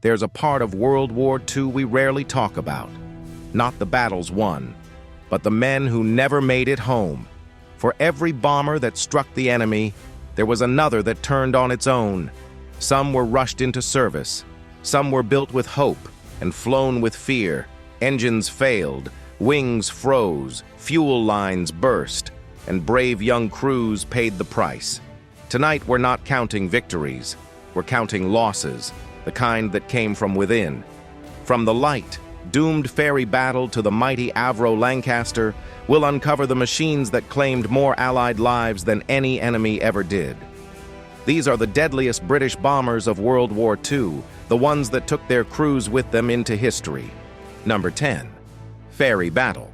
there's a part of World War II we rarely talk about. Not the battles won, but the men who never made it home. For every bomber that struck the enemy, there was another that turned on its own. Some were rushed into service. Some were built with hope and flown with fear. Engines failed, wings froze, fuel lines burst, and brave young crews paid the price. Tonight, we're not counting victories. We're counting losses, the kind that came from within. From the light, doomed ferry battle to the mighty Avro Lancaster, we'll uncover the machines that claimed more Allied lives than any enemy ever did. These are the deadliest British bombers of World War II, the ones that took their crews with them into history. Number 10. Ferry Battle.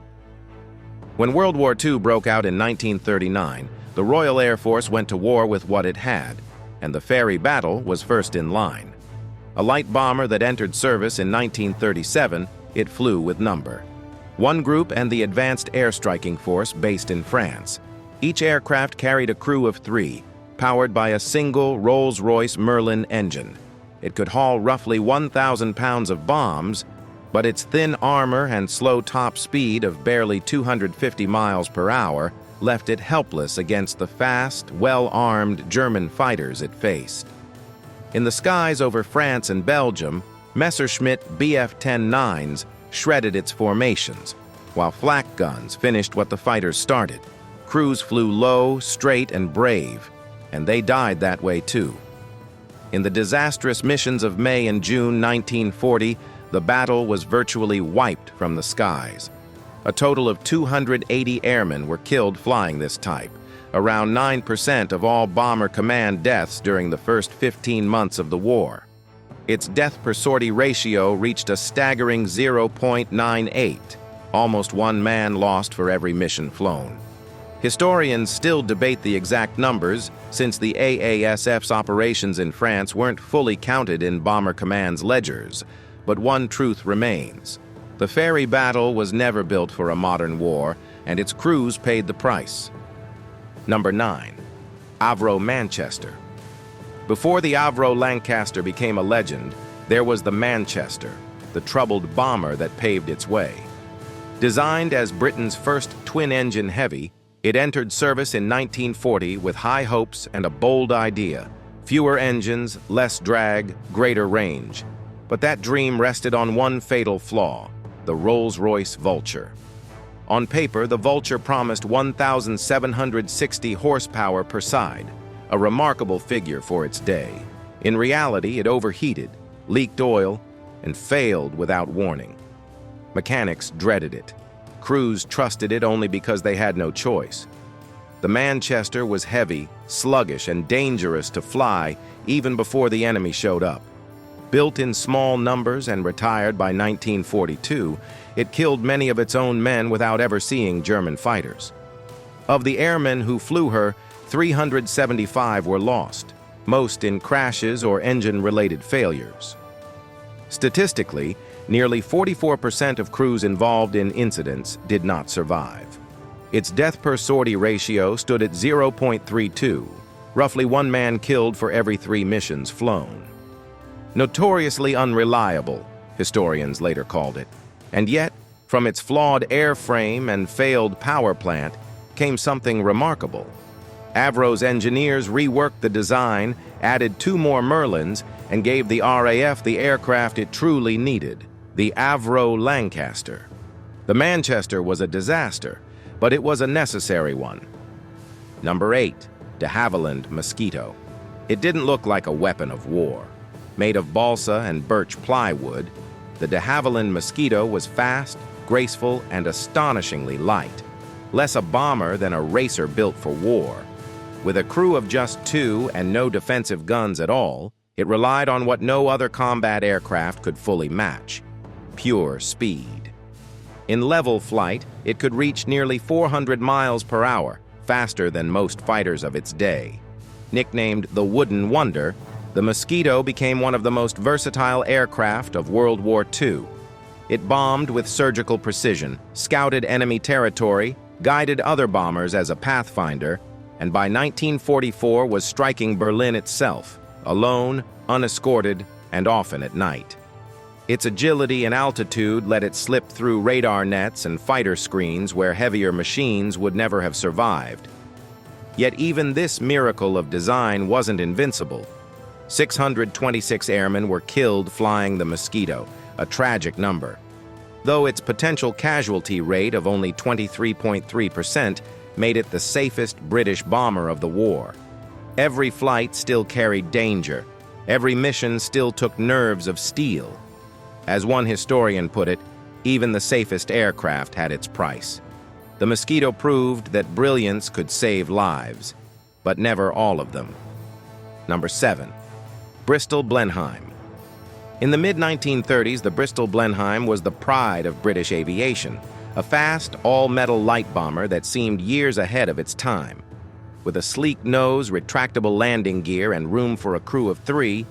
When World War II broke out in 1939, the Royal Air Force went to war with what it had, and the ferry battle was first in line. A light bomber that entered service in 1937, it flew with number. One group and the Advanced Air Striking Force based in France. Each aircraft carried a crew of 3, powered by a single Rolls-Royce Merlin engine. It could haul roughly 1,000 pounds of bombs, but its thin armor and slow top speed of barely 250 miles per hour left it helpless against the fast, well-armed German fighters it faced. In the skies over France and Belgium, Messerschmitt Bf-10-9s shredded its formations, while flak guns finished what the fighters started. Crews flew low, straight, and brave, and they died that way too. In the disastrous missions of May and June 1940, the battle was virtually wiped from the skies. A total of 280 airmen were killed flying this type, around 9% of all bomber command deaths during the first 15 months of the war. Its death-per-sortie ratio reached a staggering 0.98, almost one man lost for every mission flown. Historians still debate the exact numbers, since the AASF's operations in France weren't fully counted in Bomber Command's ledgers, but one truth remains. The ferry battle was never built for a modern war, and its crews paid the price. Number 9. Avro Manchester. Before the Avro Lancaster became a legend, there was the Manchester, the troubled bomber that paved its way. Designed as Britain's first twin-engine heavy, it entered service in 1940 with high hopes and a bold idea: fewer engines, less drag, greater range. But that dream rested on one fatal flaw: the Rolls-Royce Vulture. On paper, the Vulture promised 1,760 horsepower per side, a remarkable figure for its day. In reality, it overheated, leaked oil, and failed without warning. Mechanics dreaded it. Crews trusted it only because they had no choice. The Manchester was heavy, sluggish, and dangerous to fly even before the enemy showed up. Built in small numbers and retired by 1942, it killed many of its own men without ever seeing German fighters. Of the airmen who flew her, 375 were lost, most in crashes or engine-related failures. Statistically, nearly 44% of crews involved in incidents did not survive. Its death-per-sortie ratio stood at 0.32, roughly one man killed for every 3 missions flown. Notoriously unreliable, historians later called it. And yet, from its flawed airframe and failed power plant came something remarkable. Avro's engineers reworked the design, added 2 more Merlins, and gave the RAF the aircraft it truly needed, the Avro Lancaster. The Manchester was a disaster, but it was a necessary one. Number 8. De Havilland Mosquito. It didn't look like a weapon of war. Made of balsa and birch plywood, the de Havilland Mosquito was fast, graceful, and astonishingly light. Less a bomber than a racer built for war. With a crew of just 2 and no defensive guns at all, it relied on what no other combat aircraft could fully match: pure speed. In level flight, it could reach nearly 400 miles per hour, faster than most fighters of its day. Nicknamed the Wooden Wonder, the Mosquito became one of the most versatile aircraft of World War II. It bombed with surgical precision, scouted enemy territory, guided other bombers as a pathfinder, and by 1944 was striking Berlin itself, alone, unescorted, and often at night. Its agility and altitude let it slip through radar nets and fighter screens where heavier machines would never have survived. Yet even this miracle of design wasn't invincible. 626 airmen were killed flying the Mosquito, a tragic number. Though its potential casualty rate of only 23.3% made it the safest British bomber of the war. Every flight still carried danger. Every mission still took nerves of steel. As one historian put it, even the safest aircraft had its price. The Mosquito proved that brilliance could save lives, but never all of them. Number 7. Bristol Blenheim. In the mid-1930s, the Bristol Blenheim was the pride of British aviation, a fast, all-metal light bomber that seemed years ahead of its time. With a sleek nose, retractable landing gear, and room for a crew of 3,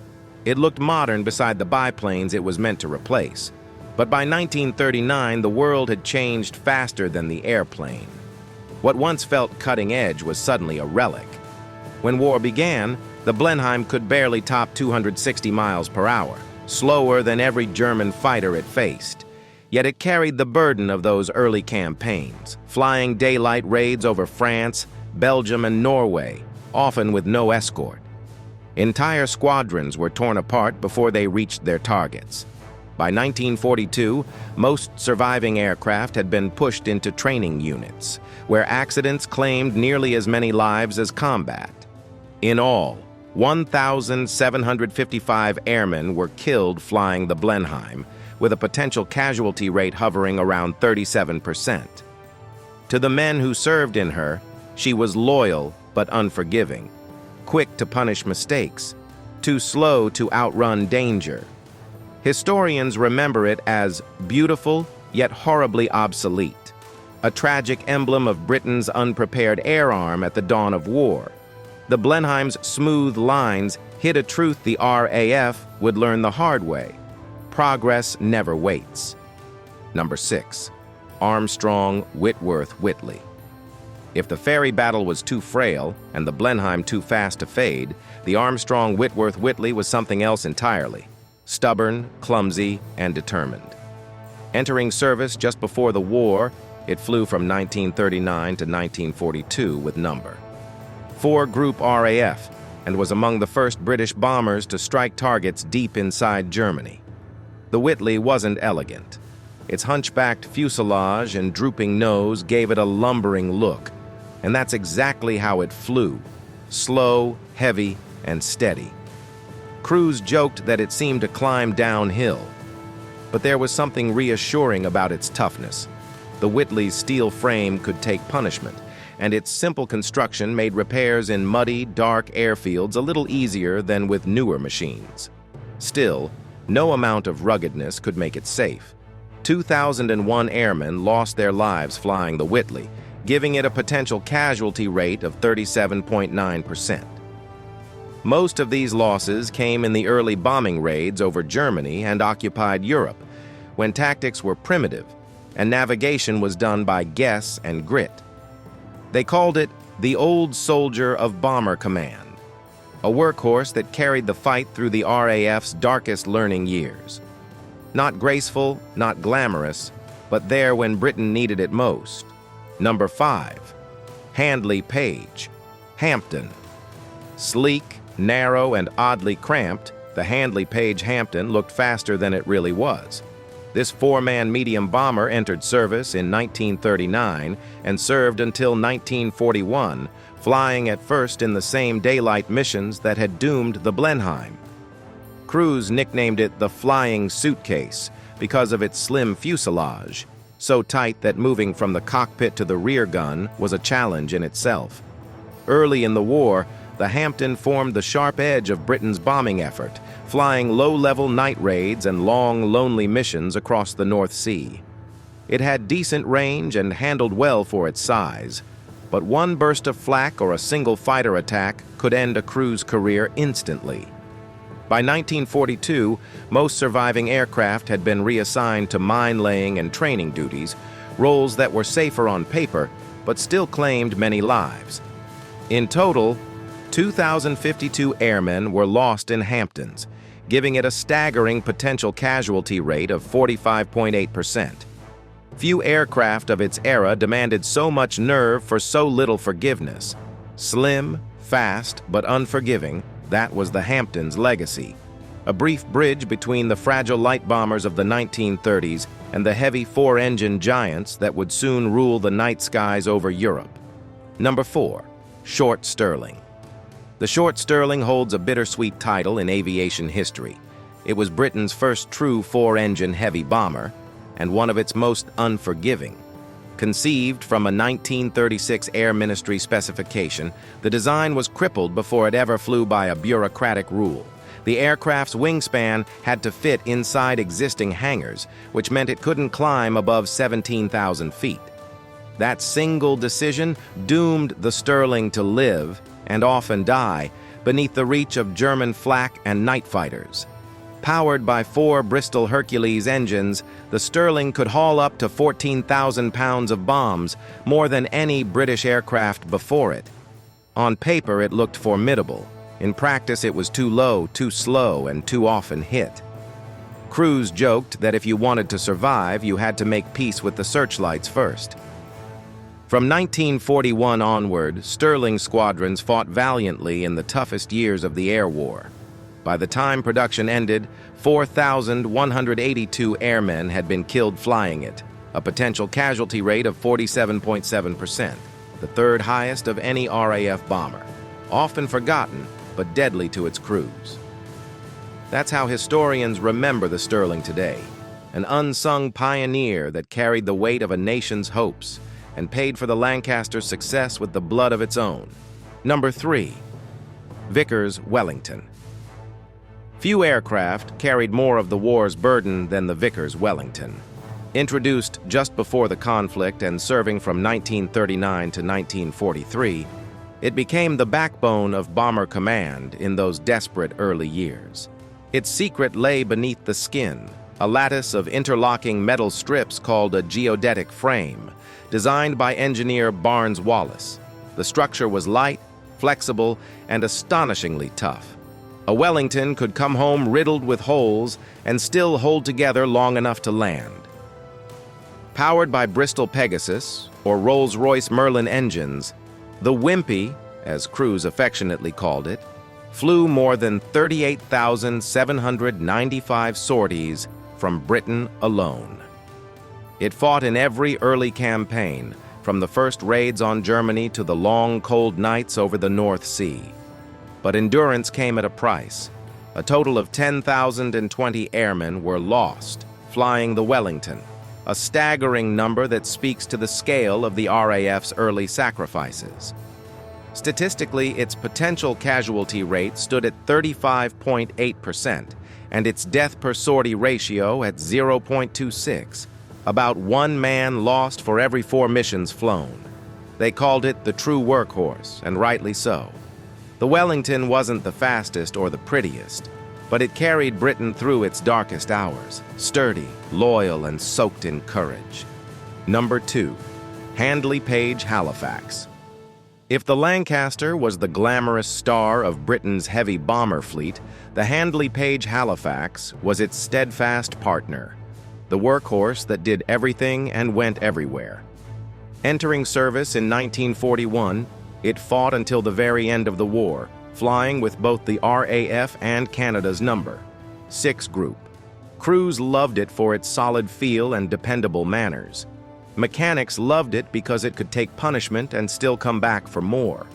it looked modern beside the biplanes it was meant to replace. But by 1939, the world had changed faster than the airplane. What once felt cutting edge was suddenly a relic. When war began, the Blenheim could barely top 260 miles per hour, slower than every German fighter it faced. Yet it carried the burden of those early campaigns, flying daylight raids over France, Belgium, and Norway, often with no escort. Entire squadrons were torn apart before they reached their targets. By 1942, most surviving aircraft had been pushed into training units, where accidents claimed nearly as many lives as combat. In all, 1,755 airmen were killed flying the Blenheim, with a potential casualty rate hovering around 37%. To the men who served in her, she was loyal but unforgiving, quick to punish mistakes, too slow to outrun danger. Historians remember it as beautiful yet horribly obsolete, a tragic emblem of Britain's unprepared air arm at the dawn of war. The Blenheim's smooth lines hid a truth the RAF would learn the hard way. Progress never waits. Number 6. Armstrong, Whitworth, Whitley. If the ferry battle was too frail and the Blenheim too fast to fade, the Armstrong, Whitworth, Whitley was something else entirely. Stubborn, clumsy, and determined. Entering service just before the war, it flew from 1939 to 1942 with number 4 Group RAF, and was among the first British bombers to strike targets deep inside Germany. The Whitley wasn't elegant. Its hunchbacked fuselage and drooping nose gave it a lumbering look, and that's exactly how it flew: slow, heavy, and steady. Crews joked that it seemed to climb downhill, but there was something reassuring about its toughness. The Whitley's steel frame could take punishment, and its simple construction made repairs in muddy, dark airfields a little easier than with newer machines. Still, no amount of ruggedness could make it safe. 2,001 airmen lost their lives flying the Whitley, giving it a potential casualty rate of 37.9%. Most of these losses came in the early bombing raids over Germany and occupied Europe, when tactics were primitive and navigation was done by guess and grit. They called it the old soldier of Bomber Command, a workhorse that carried the fight through the RAF's darkest learning years. Not graceful, not glamorous, but there when Britain needed it most. Number 5. Handley Page, Hampton. Sleek, narrow, and oddly cramped, the Handley Page Hampton looked faster than it really was. This 4-man medium bomber entered service in 1939 and served until 1941, flying at first in the same daylight missions that had doomed the Blenheim. Crews nicknamed it the Flying Suitcase because of its slim fuselage, so tight that moving from the cockpit to the rear gun was a challenge in itself. Early in the war, the Hampton formed the sharp edge of Britain's bombing effort, flying low-level night raids and long, lonely missions across the North Sea. It had decent range and handled well for its size, but one burst of flak or a single fighter attack could end a crew's career instantly. By 1942, most surviving aircraft had been reassigned to mine-laying and training duties, roles that were safer on paper, but still claimed many lives. In total, 2,052 airmen were lost in Hamptons, giving it a staggering potential casualty rate of 45.8%. Few aircraft of its era demanded so much nerve for so little forgiveness. Slim, fast, but unforgiving, that was the Hamptons' legacy. A brief bridge between the fragile light bombers of the 1930s and the heavy four-engine giants that would soon rule the night skies over Europe. Number 4. Short Stirling. The Short Stirling holds a bittersweet title in aviation history. It was Britain's first true four-engine heavy bomber, and one of its most unforgiving. Conceived from a 1936 Air Ministry specification, the design was crippled before it ever flew by a bureaucratic rule. The aircraft's wingspan had to fit inside existing hangars, which meant it couldn't climb above 17,000 feet. That single decision doomed the Stirling to live, and often die, beneath the reach of German flak and night fighters. Powered by 4 Bristol Hercules engines, the Stirling could haul up to 14,000 pounds of bombs, more than any British aircraft before it. On paper, it looked formidable. In practice, it was too low, too slow, and too often hit. Crews joked that if you wanted to survive, you had to make peace with the searchlights first. From 1941 onward, Stirling squadrons fought valiantly in the toughest years of the air war. By the time production ended, 4,182 airmen had been killed flying it, a potential casualty rate of 47.7%, the third highest of any RAF bomber, often forgotten but deadly to its crews. That's how historians remember the Stirling today, an unsung pioneer that carried the weight of a nation's hopes and paid for the Lancaster's success with the blood of its own. Number 3. Vickers Wellington. Few aircraft carried more of the war's burden than the Vickers Wellington. Introduced just before the conflict and serving from 1939 to 1943, it became the backbone of Bomber Command in those desperate early years. Its secret lay beneath the skin, a lattice of interlocking metal strips called a geodetic frame, designed by engineer Barnes Wallis. The structure was light, flexible, and astonishingly tough. A Wellington could come home riddled with holes and still hold together long enough to land. Powered by Bristol Pegasus or Rolls-Royce Merlin engines, the Wimpy, as crews affectionately called it, flew more than 38,795 sorties from Britain alone. It fought in every early campaign, from the first raids on Germany to the long, cold nights over the North Sea. But endurance came at a price. A total of 10,020 airmen were lost, flying the Wellington, a staggering number that speaks to the scale of the RAF's early sacrifices. Statistically, its potential casualty rate stood at 35.8%, and its death per sortie ratio at 0.26, about 1 man lost for every 4 missions flown. They called it the true workhorse, and rightly so. The Wellington wasn't the fastest or the prettiest, but it carried Britain through its darkest hours, sturdy, loyal, and soaked in courage. Number 2. Handley Page Halifax. If the Lancaster was the glamorous star of Britain's heavy bomber fleet, the Handley Page Halifax was its steadfast partner, the workhorse that did everything and went everywhere. Entering service in 1941, it fought until the very end of the war, flying with both the RAF and Canada's number 6 group. Crews loved it for its solid feel and dependable manners. Mechanics loved it because it could take punishment and still come back for more.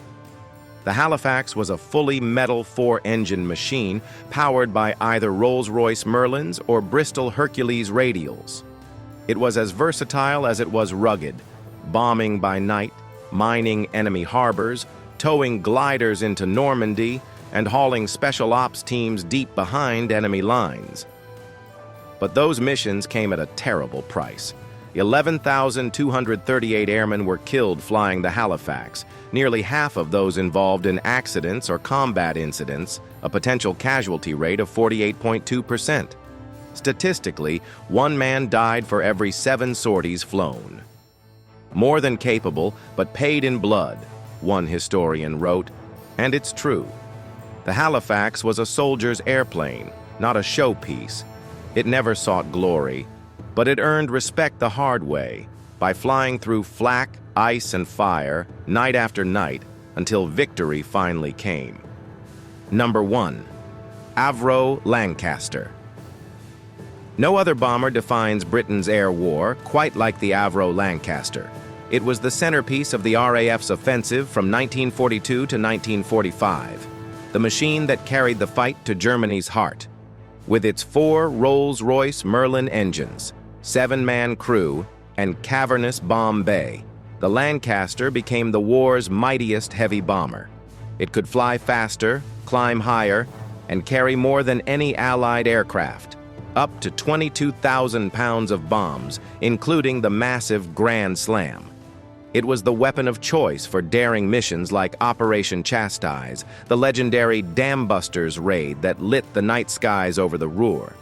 The Halifax was a fully metal 4-engine machine powered by either Rolls-Royce Merlins or Bristol Hercules radials. It was as versatile as it was rugged, bombing by night, mining enemy harbors, towing gliders into Normandy, and hauling special ops teams deep behind enemy lines. But those missions came at a terrible price. 11,238 airmen were killed flying the Halifax, nearly half of those involved in accidents or combat incidents, a potential casualty rate of 48.2%. Statistically, 1 man died for every 7 sorties flown. More than capable, but paid in blood, one historian wrote, and it's true. The Halifax was a soldier's airplane, not a showpiece. It never sought glory, but it earned respect the hard way, by flying through flak, ice, and fire, night after night, until victory finally came. Number 1. Avro Lancaster. No other bomber defines Britain's air war quite like the Avro Lancaster. It was the centerpiece of the RAF's offensive from 1942 to 1945, the machine that carried the fight to Germany's heart. With its 4 Rolls-Royce Merlin engines, 7-man crew, and cavernous bomb bay, the Lancaster became the war's mightiest heavy bomber. It could fly faster, climb higher, and carry more than any Allied aircraft, up to 22,000 pounds of bombs, including the massive Grand Slam. It was the weapon of choice for daring missions like Operation Chastise, the legendary Dambusters raid that lit the night skies over the Ruhr.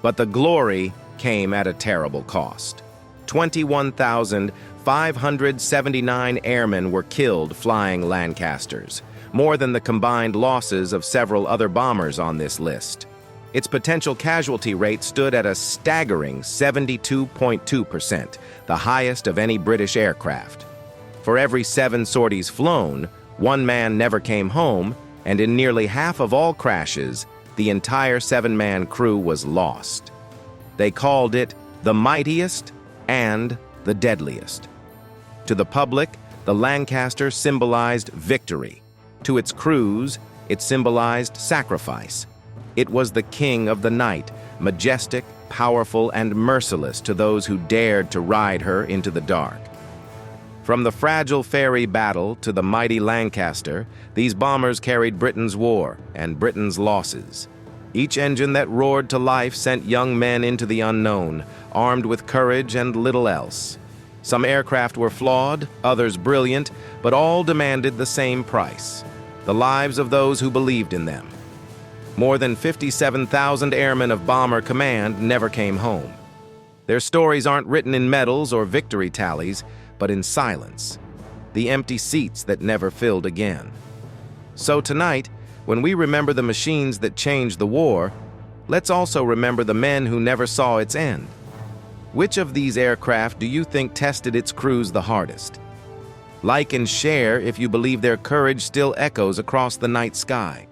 But the glory came at a terrible cost. 21,579 airmen were killed flying Lancasters, more than the combined losses of several other bombers on this list. Its potential casualty rate stood at a staggering 72.2%, the highest of any British aircraft. For every 7 sorties flown, 1 man never came home, and in nearly half of all crashes, the entire 7-man crew was lost. They called it the mightiest and the deadliest. To the public, the Lancaster symbolized victory. To its crews, it symbolized sacrifice. It was the king of the night, majestic, powerful, and merciless to those who dared to ride her into the dark. From the fragile ferry battle to the mighty Lancaster, these bombers carried Britain's war and Britain's losses. Each engine that roared to life sent young men into the unknown, armed with courage and little else. Some aircraft were flawed, others brilliant, but all demanded the same price: the lives of those who believed in them. More than 57,000 airmen of Bomber Command never came home. Their stories aren't written in medals or victory tallies, but in silence, the empty seats that never filled again. So tonight, when we remember the machines that changed the war, let's also remember the men who never saw its end. Which of these aircraft do you think tested its crews the hardest? Like and share if you believe their courage still echoes across the night sky.